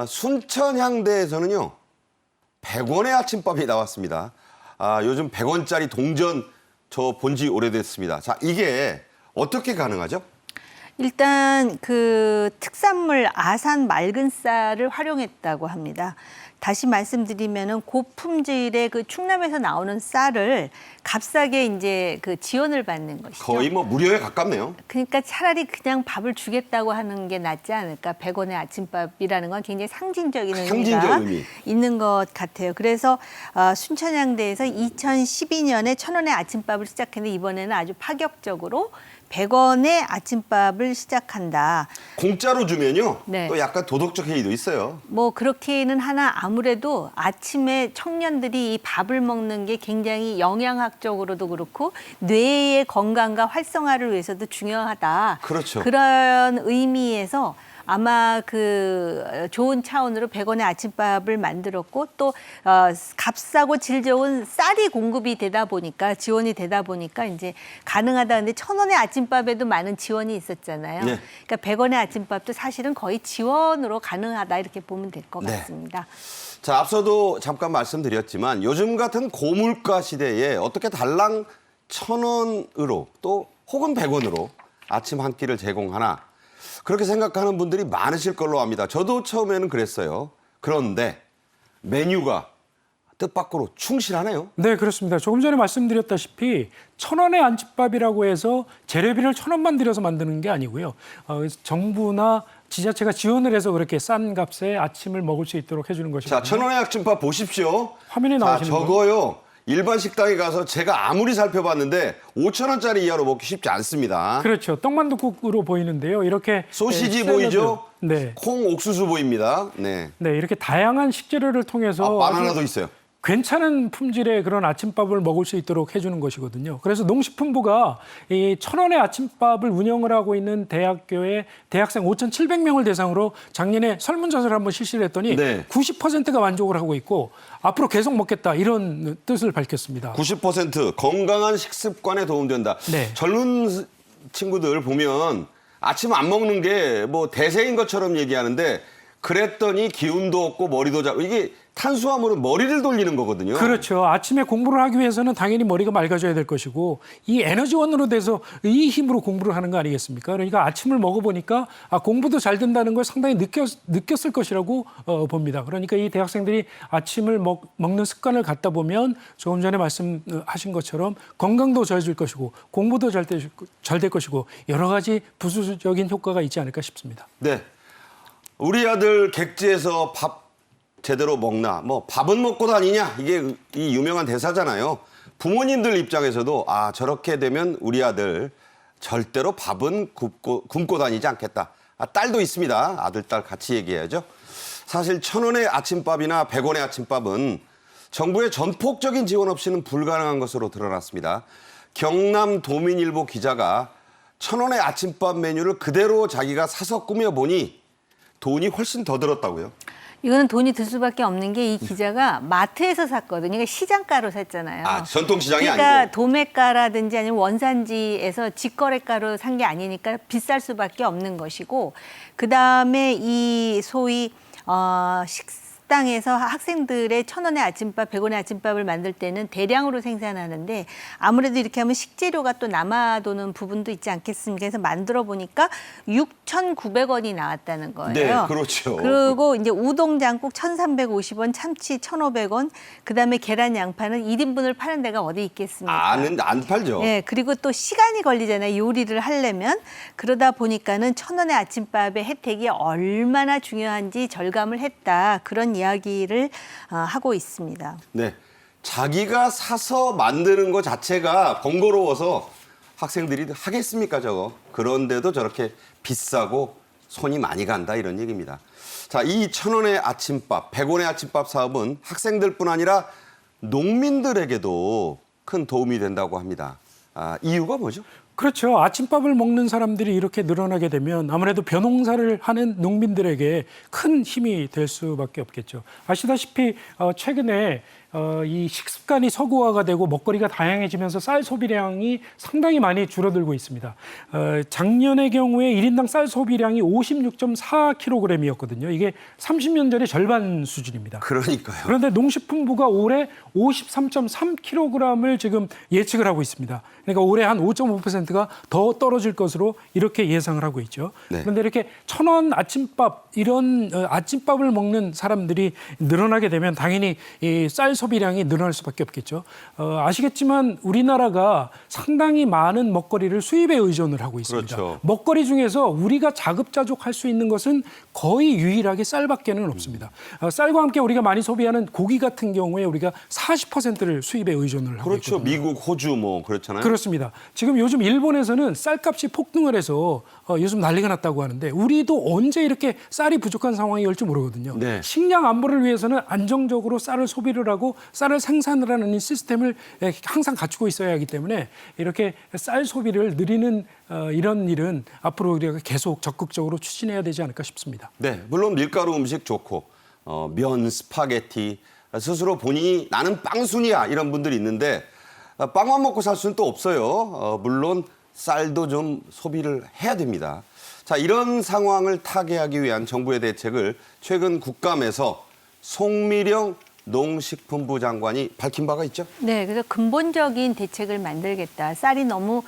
순천향대에서는요. 100원의 아침밥이 나왔습니다. 요즘 100원짜리 동전 저 본지 오래됐습니다. 자, 이게 어떻게 가능하죠? 일단 그 특산물 아산 맑은 쌀을 활용했다고 합니다. 다시 말씀드리면은 고품질의 그 충남에서 나오는 쌀을 값싸게 이제 그 지원을 받는 것이죠. 거의 뭐 무료에 가깝네요. 그러니까 차라리 그냥 밥을 주겠다고 하는 게 낫지 않을까. 100원의 아침밥이라는 건 굉장히 상징적인 상징적 의미가 의미. 있는 것 같아요. 그래서 순천향대에서 2012년에 1,000원의 아침밥을 시작했는데 이번에는 아주 파격적으로 100원의 아침밥을 시작한다. 공짜로 주면요. 네. 또 약간 도덕적 해이도 있어요. 뭐 그렇게는 하나 아무래도 아침에 청년들이 이 밥을 먹는 게 굉장히 영양학적으로도 그렇고 뇌의 건강과 활성화를 위해서도 중요하다. 그렇죠. 그런 의미에서 아마 그 좋은 차원으로 100원의 아침밥을 만들었고 또 값싸고 질 좋은 쌀이 공급이 되다 보니까 지원이 되다 보니까 이제 가능하다. 근데 1,000원의 아침밥에도 많은 지원이 있었잖아요. 네. 그러니까 100원의 아침밥도 사실은 거의 지원으로 가능하다 이렇게 보면 될 것 네. 같습니다. 자, 앞서도 잠깐 말씀드렸지만 요즘 같은 고물가 시대에 어떻게 달랑 1,000원으로 또 혹은 100원으로 아침 한 끼를 제공하나 그렇게 생각하는 분들이 많으실 걸로 압니다. 저도 처음에는 그랬어요. 그런데 메뉴가 뜻밖으로 충실하네요. 네, 그렇습니다. 조금 전에 말씀드렸다시피 1,000원의 아침밥이라고 해서 재료비를 1,000원만 들여서 만드는 게 아니고요. 정부나 지자체가 지원을 해서 그렇게 싼 값에 아침을 먹을 수 있도록 해주는 것이거든요. 자, 1,000원의 아침밥 보십시오. 화면에 자, 나오시는 거. 저거요. 일반 식당에 가서 제가 아무리 살펴봤는데 5,000원짜리 이하로 먹기 쉽지 않습니다. 그렇죠. 떡만둣국으로 보이는데요. 이렇게 소시지 샐러드. 보이죠? 네. 콩 옥수수 보입니다. 네. 네, 이렇게 다양한 식재료를 통해서 바나나도 아주 있어요. 괜찮은 품질의 그런 아침밥을 먹을 수 있도록 해주는 것이거든요. 그래서 농식품부가 이 1,000원의 아침밥을 운영을 하고 있는 대학교의 대학생 5,700명을 대상으로 작년에 설문조사를 한번 실시를 했더니 네. 90%가 만족을 하고 있고 앞으로 계속 먹겠다 이런 뜻을 밝혔습니다. 90% 건강한 식습관에 도움된다. 네. 젊은 친구들 보면 아침 안 먹는 게 뭐 대세인 것처럼 얘기하는데 그랬더니 기운도 없고 머리도 자고 이게 탄수화물은 머리를 돌리는 거거든요. 그렇죠. 아침에 공부를 하기 위해서는 당연히 머리가 맑아져야 될 것이고 이 에너지원으로 돼서 이 힘으로 공부를 하는 거 아니겠습니까? 그러니까 아침을 먹어보니까 공부도 잘 된다는 걸 상당히 느꼈을 것이라고 봅니다. 그러니까 이 대학생들이 아침을 먹는 습관을 갖다 보면 조금 전에 말씀하신 것처럼 건강도 좋아질 것이고 공부도 잘 될 것이고 여러 가지 부수적인 효과가 있지 않을까 싶습니다. 네. 우리 아들 객지에서 밥 제대로 먹나? 뭐 밥은 먹고 다니냐? 이게 이 유명한 대사잖아요. 부모님들 입장에서도 저렇게 되면 우리 아들 절대로 밥은 굶고 다니지 않겠다. 딸도 있습니다. 아들, 딸 같이 얘기해야죠. 사실 1,000원의 아침밥이나 100원의 아침밥은 정부의 전폭적인 지원 없이는 불가능한 것으로 드러났습니다. 경남 도민일보 기자가 1,000원의 아침밥 메뉴를 그대로 자기가 사서 꾸며보니 돈이 훨씬 더 들었다고요? 이거는 돈이 들 수밖에 없는 게 이 기자가 마트에서 샀거든요. 그러니까 시장가로 샀잖아요. 전통시장이 그러니까 아니고. 도매가라든지 아니면 원산지에서 직거래가로 산 게 아니니까 비쌀 수밖에 없는 것이고 그다음에 이 소위 식당에서 학생들의 1,000원의 아침밥, 100원의 아침밥을 만들 때는 대량으로 생산하는데 아무래도 이렇게 하면 식재료가 또 남아도는 부분도 있지 않겠습니까? 그래서 만들어 보니까 6,900원이 나왔다는 거예요. 네, 그렇죠. 그리고 이제 우동 장국 1,350원, 참치 1,500원, 그다음에 계란 양파는 1인분을 파는 데가 어디 있겠습니까? 안 팔죠. 네, 그리고 또 시간이 걸리잖아요. 요리를 하려면. 그러다 보니까는 1,000원의 아침밥의 혜택이 얼마나 중요한지 절감을 했다. 그런 이야기를 하고 있습니다. 네. 자기가 사서 만드는 것 자체가 번거로워서 학생들이 하겠습니까 저거. 그런데도 저렇게 비싸고 손이 많이 간다 이런 얘기입니다. 자, 이 1,000원의 아침밥, 100원의 아침밥 사업은 학생들뿐 아니라 농민들에게도 큰 도움이 된다고 합니다. 이유가 뭐죠? 그렇죠. 아침밥을 먹는 사람들이 이렇게 늘어나게 되면 아무래도 벼농사를 하는 농민들에게 큰 힘이 될 수밖에 없겠죠. 아시다시피 최근에 이 식습관이 서구화가 되고 먹거리가 다양해지면서 쌀 소비량이 상당히 많이 줄어들고 있습니다. 작년의 경우에 1인당 쌀 소비량이 56.4kg이었거든요. 이게 30년 전의 절반 수준입니다. 그러니까요. 그런데 농식품부가 올해 53.3kg을 지금 예측을 하고 있습니다. 그러니까 올해 한 5.5%가 더 떨어질 것으로 이렇게 예상을 하고 있죠. 네. 그런데 이렇게 1,000원 아침밥 이런 아침밥을 먹는 사람들이 늘어나게 되면 당연히 이 쌀 소비량이 늘어날 수밖에 없겠죠. 아시겠지만 우리나라가 상당히 많은 먹거리를 수입에 의존을 하고 있습니다. 그렇죠. 먹거리 중에서 우리가 자급자족할 수 있는 것은 거의 유일하게 쌀밖에는 없습니다. 쌀과 함께 우리가 많이 소비하는 고기 같은 경우에 우리가 40%를 수입에 의존을 하고 그렇죠. 있거든요. 미국, 호주 뭐 그렇잖아요. 그렇습니다. 지금 요즘 일본에서는 쌀값이 폭등을 해서 요즘 난리가 났다고 하는데 우리도 언제 이렇게 쌀이 부족한 상황이 올지 모르거든요. 네. 식량 안보를 위해서는 안정적으로 쌀을 소비를 하고 쌀을 생산을 하는 이 시스템을 항상 갖추고 있어야 하기 때문에 이렇게 쌀 소비를 늘리는 이런 일은 앞으로 우리가 계속 적극적으로 추진해야 되지 않을까 싶습니다. 네, 물론 밀가루 음식 좋고 면, 스파게티 스스로 본인이 나는 빵순이야 이런 분들이 있는데 빵만 먹고 살 수는 또 없어요. 물론 쌀도 좀 소비를 해야 됩니다. 자, 이런 상황을 타개하기 위한 정부의 대책을 최근 국감에서 송미령 농식품부 장관이 밝힌 바가 있죠? 네, 그래서 근본적인 대책을 만들겠다. 쌀이 너무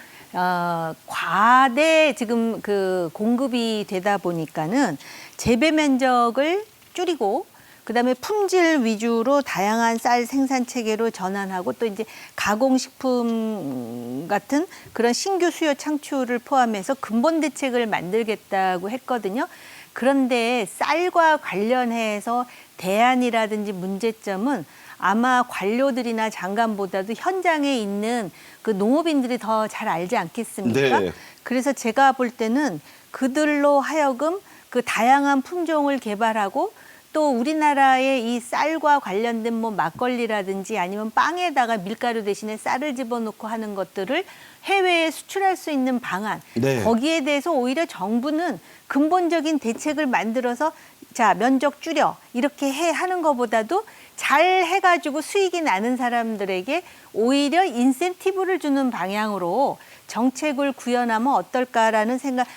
과대 지금 그 공급이 되다 보니까는 재배 면적을 줄이고 그다음에 품질 위주로 다양한 쌀 생산 체계로 전환하고 또 이제 가공식품 같은 그런 신규 수요 창출을 포함해서 근본 대책을 만들겠다고 했거든요. 그런데 쌀과 관련해서 대안이라든지 문제점은 아마 관료들이나 장관보다도 현장에 있는 그 농업인들이 더 잘 알지 않겠습니까? 네. 그래서 제가 볼 때는 그들로 하여금 그 다양한 품종을 개발하고 또 우리나라의 이 쌀과 관련된 뭐 막걸리라든지 아니면 빵에다가 밀가루 대신에 쌀을 집어넣고 하는 것들을 해외에 수출할 수 있는 방안, 네. 거기에 대해서 오히려 정부는 근본적인 대책을 만들어서 자 면적 줄여 이렇게 하는 것보다도 잘 해가지고 수익이 나는 사람들에게 오히려 인센티브를 주는 방향으로 정책을 구현하면 어떨까라는 생각.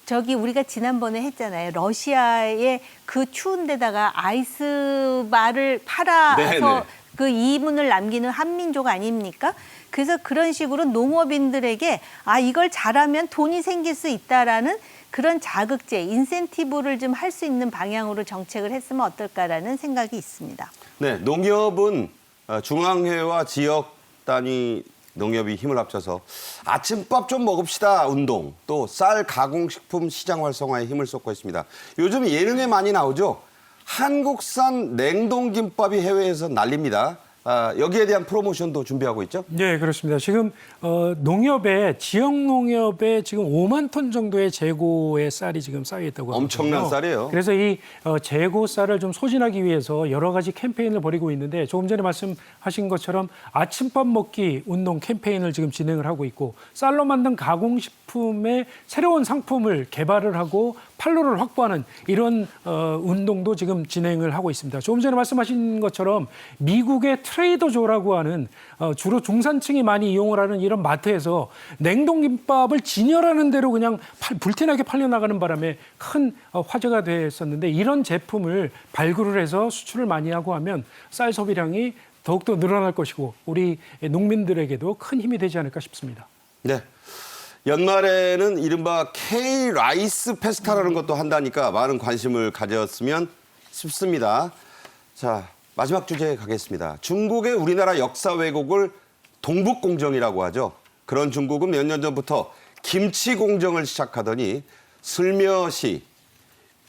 저기 우리가 지난번에 했잖아요. 러시아의 그 추운 데다가 아이스바를 팔아서 네네. 그 이문을 남기는 한민족 아닙니까? 그래서 그런 식으로 농업인들에게 이걸 잘하면 돈이 생길 수 있다라는 그런 자극제, 인센티브를 좀 할 수 있는 방향으로 정책을 했으면 어떨까라는 생각이 있습니다. 네, 농협은 중앙회와 지역 단위 농협이 힘을 합쳐서 아침밥 좀 먹읍시다 운동, 또 쌀 가공식품 시장 활성화에 힘을 쏟고 있습니다. 요즘 예능에 많이 나오죠. 한국산 냉동김밥이 해외에서 난립니다. 여기에 대한 프로모션도 준비하고 있죠? 네, 그렇습니다. 지금 농협에 지역 농협에 지금 5만 톤 정도의 재고의 쌀이 지금 쌓여 있다고 합니다. 엄청난 쌀이에요. 그래서 이 재고 쌀을 좀 소진하기 위해서 여러 가지 캠페인을 벌이고 있는데 조금 전에 말씀하신 것처럼 아침밥 먹기 운동 캠페인을 지금 진행을 하고 있고 쌀로 만든 가공식품의 새로운 상품을 개발을 하고 판로를 확보하는 이런 운동도 지금 진행을 하고 있습니다. 조금 전에 말씀하신 것처럼 미국의 트레이더조라고 하는 주로 중산층이 많이 이용을 하는 이런 마트에서 냉동김밥을 진열하는 대로 그냥 불티나게 팔려나가는 바람에 큰 화제가 됐었는데 이런 제품을 발굴을 해서 수출을 많이 하고 하면 쌀 소비량이 더욱더 늘어날 것이고 우리 농민들에게도 큰 힘이 되지 않을까 싶습니다. 네. 연말에는 이른바 K-라이스 페스타라는 것도 한다니까 많은 관심을 가졌으면 싶습니다. 자, 마지막 주제에 가겠습니다. 중국의 우리나라 역사 왜곡을 동북공정이라고 하죠. 그런 중국은 몇 년 전부터 김치 공정을 시작하더니 슬며시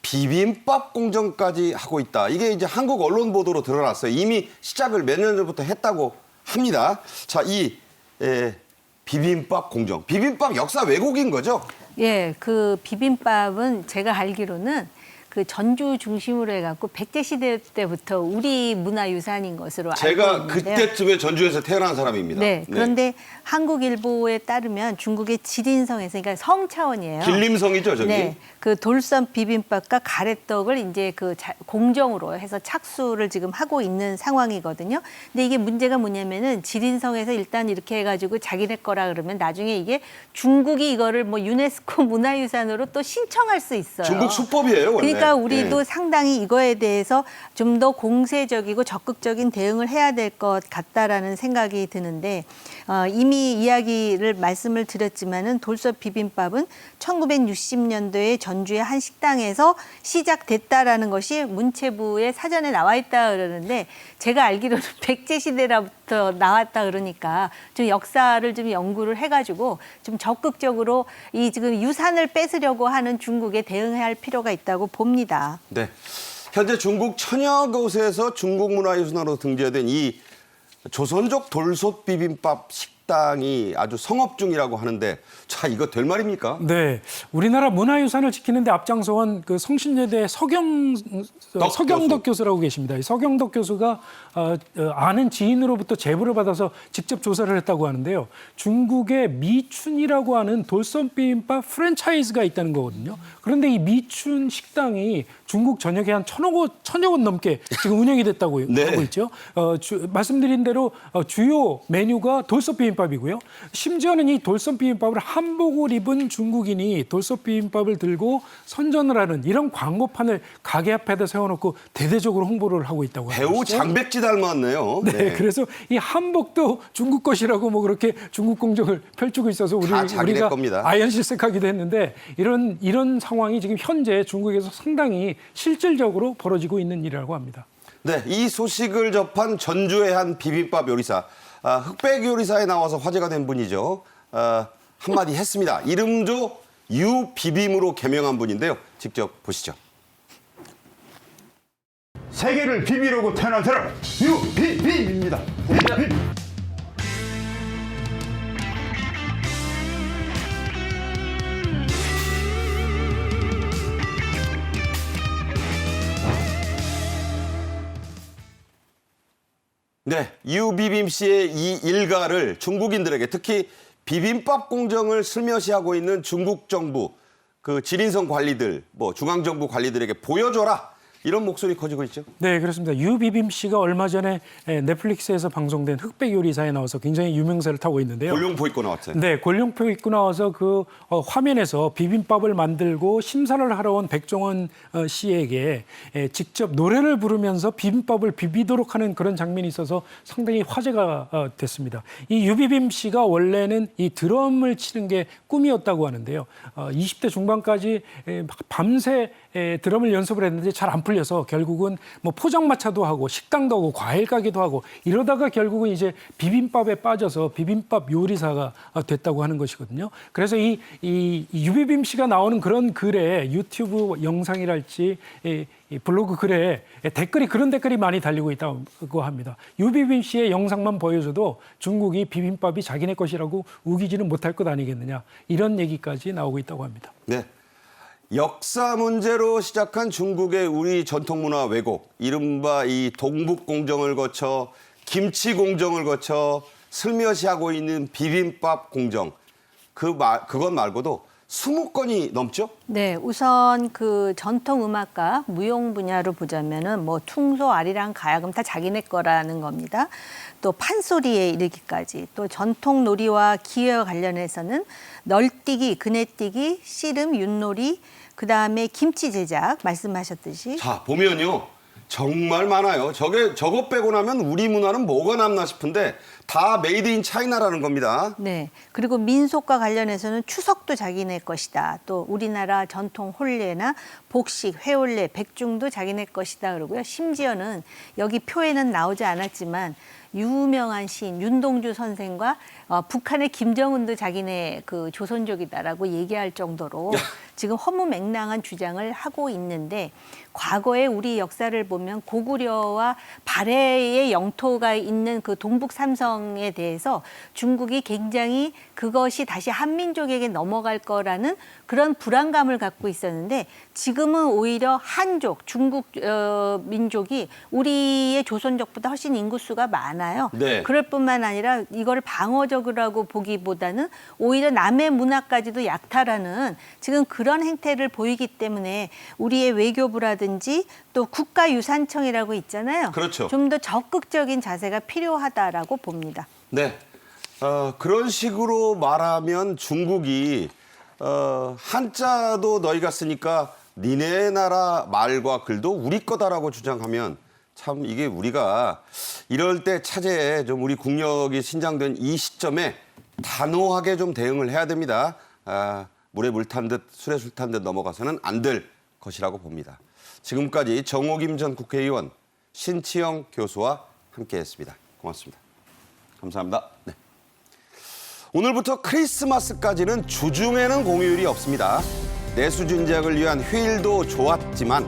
비빔밥 공정까지 하고 있다. 이게 이제 한국 언론 보도로 드러났어요. 이미 시작을 몇 년 전부터 했다고 합니다. 자, 이 비빔밥 공정. 비빔밥 역사 왜곡인 거죠? 예, 그 비빔밥은 제가 알기로는 그 전주 중심으로 해갖고 백제 시대 때부터 우리 문화유산인 것으로 알고 제가 있는데요. 그때쯤에 전주에서 태어난 사람입니다. 네, 그런데 한국일보에 따르면 중국의 지린성에서, 그러니까 성 차원이에요. 길림성이죠, 저기. 네, 그 돌선 비빔밥과 가래떡을 이제 그 공정으로 해서 착수를 지금 하고 있는 상황이거든요. 근데 이게 문제가 뭐냐면은 지린성에서 일단 이렇게 해가지고 자기네 거라 그러면 나중에 이게 중국이 이거를 뭐 유네스코 문화유산으로 또 신청할 수 있어요. 중국 수법이에요, 원래. 그러니까 우리도 네. 상당히 이거에 대해서 좀 더 공세적이고 적극적인 대응을 해야 될 것 같다라는 생각이 드는데 이미 이야기를 말씀을 드렸지만은 돌솥 비빔밥은 1960년도에 전주의 한 식당에서 시작됐다라는 것이 문체부의 사전에 나와 있다 그러는데 제가 알기로는 백제 시대로부터 나왔다 그러니까 좀 역사를 좀 연구를 해가지고 좀 적극적으로 이 지금 유산을 뺏으려고 하는 중국에 대응해야 할 필요가 있다고 봅니다. 네. 현재 중국 천여 곳에서 중국 문화유산으로 등재된 이 조선족 돌솥 비빔밥 식당이 아주 성업 중이라고 하는데, 자, 이거 될 말입니까? 네, 우리나라 문화유산을 지키는데 앞장서온 그 성신여대 서경덕 교수라고 계십니다. 이 서경덕 교수가 아는 지인으로부터 제보를 받아서 직접 조사를 했다고 하는데요. 중국에 미춘이라고 하는 돌솥 비빔밥 프랜차이즈가 있다는 거거든요. 그런데 이 미춘 식당이 중국 전역에 한 천여 곳 넘게 지금 운영이 됐다고 네. 하고 있죠. 말씀드린 대로 주요 메뉴가 돌솥 비빔밥이고요. 심지어는 이 돌솥 비빔밥을 한복을 입은 중국인이 돌솥 비빔밥을 들고 선전을 하는 이런 광고판을 가게 앞에다 세워놓고 대대적으로 홍보를 하고 있다고 합니다. 배우 장백지 닮았네요. 네, 그래서 이 한복도 중국 것이라고 뭐 그렇게 중국 공정을 펼치고 있어서 다 자기네 우리가 겁니다. 아연실색하기도 했는데 이런 상황이 지금 현재 중국에서 상당히 실질적으로 벌어지고 있는 일이라고 합니다. 네, 이 소식을 접한 전주의 한 비빔밥 요리사, 흑백 요리사에 나와서 화제가 된 분이죠. 한마디 했습니다. 이름도 유비빔으로 개명한 분인데요. 직접 보시죠. 세계를 비비려고 태어난 사람 유비빔입니다. 비빔. 네, 유비빔 씨의 이 일가를 중국인들에게, 특히 비빔밥 공정을 슬며시하고 있는 중국 정부, 그 지린성 관리들, 뭐 중앙정부 관리들에게 보여줘라, 이런 목소리 커지고 있죠. 네, 그렇습니다. 유비빔 씨가 얼마 전에 넷플릭스에서 방송된 흑백 요리사에 나와서 굉장히 유명세를 타고 있는데요. 골룡포 입고 나왔어요. 네, 골룡포 입고 나와서 그 화면에서 비빔밥을 만들고 심사를 하러 온 백종원 씨에게 직접 노래를 부르면서 비빔밥을 비비도록 하는 그런 장면이 있어서 상당히 화제가 됐습니다. 이 유비빔 씨가 원래는 이 드럼을 치는 게 꿈이었다고 하는데요. 20대 중반까지 밤새 드럼을 연습을 했는데 잘 안 풀려서 결국은 뭐 포장마차도 하고 식당도 하고 과일 가게도 하고 이러다가 결국은 이제 비빔밥에 빠져서 비빔밥 요리사가 됐다고 하는 것이거든요. 그래서 이 유비빔 씨가 나오는 그런 글에 유튜브 영상이랄지 이 블로그 글에 그런 댓글이 많이 달리고 있다고 합니다. 유비빔 씨의 영상만 보여줘도 중국이 비빔밥이 자기네 것이라고 우기지는 못할 것 아니겠느냐, 이런 얘기까지 나오고 있다고 합니다. 네. 역사 문제로 시작한 중국의 우리 전통문화 왜곡, 이른바 이 동북 공정을 거쳐 김치 공정을 거쳐 슬며시하고 있는 비빔밥 공정, 그것 말고도 20건이 넘죠? 네, 우선 그 전통 음악가 무용 분야로 보자면은 뭐 퉁소, 아리랑, 가야금 다 자기네 거라는 겁니다. 또 판소리에 이르기까지, 또 전통 놀이와 기회와 관련해서는 널뛰기, 그네뛰기, 씨름, 윷놀이, 그다음에 김치 제작 말씀하셨듯이. 자, 보면요. 정말 많아요. 저거 빼고 나면 우리 문화는 뭐가 남나 싶은데 다 메이드 인 차이나라는 겁니다. 네. 그리고 민속과 관련해서는 추석도 자기네 것이다. 또 우리나라 전통 혼례나 복식, 회올례, 백중도 자기네 것이다 그러고요. 심지어는 여기 표에는 나오지 않았지만 유명한 시인 윤동주 선생과 북한의 김정은도 자기네 그 조선족이다라고 얘기할 정도로 지금 허무맹랑한 주장을 하고 있는데, 과거에 우리 역사를 보면 고구려와 발해의 영토가 있는 그 동북 삼성에 대해서 중국이 굉장히 그것이 다시 한민족에게 넘어갈 거라는 그런 불안감을 갖고 있었는데 지금은 오히려 한족, 중국 민족이 우리의 조선족보다 훨씬 인구수가 많아요. 네. 그럴 뿐만 아니라 이거를 방어적이라고 보기보다는 오히려 남의 문화까지도 약탈하는 지금 그런 행태를 보이기 때문에 우리의 외교부라든지 또 국가유산청이라고 있잖아요. 그렇죠. 좀 더 적극적인 자세가 필요하다라고 봅니다. 네. 그런 식으로 말하면 중국이 한자도 너희가 쓰니까 니네 나라 말과 글도 우리 거다라고 주장하면 참 이게 우리가 이럴 때 차제에 좀 우리 국력이 신장된 이 시점에 단호하게 좀 대응을 해야 됩니다. 물에 물 탄 듯 술에 술 탄 듯 넘어가서는 안 될 것이라고 봅니다. 지금까지 정호김 전 국회의원, 신치영 교수와 함께했습니다. 고맙습니다. 감사합니다. 네. 오늘부터 크리스마스까지는 주중에는 공휴일이 없습니다. 내수준작을 위한 휴일도 좋았지만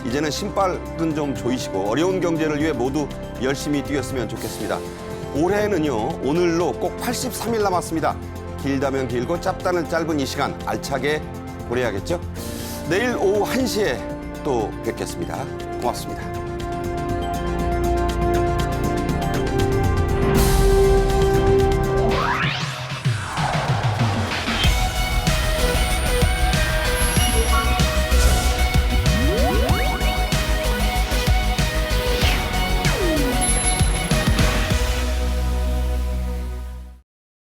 이제는 신발은 좀 조이시고 어려운 경제를 위해 모두 열심히 뛰었으면 좋겠습니다. 올해는요, 오늘로 꼭 83일 남았습니다. 길다면 길고 짧다면 짧은 이 시간 알차게 보내야겠죠? 내일 오후 1시에 또 뵙겠습니다. 고맙습니다.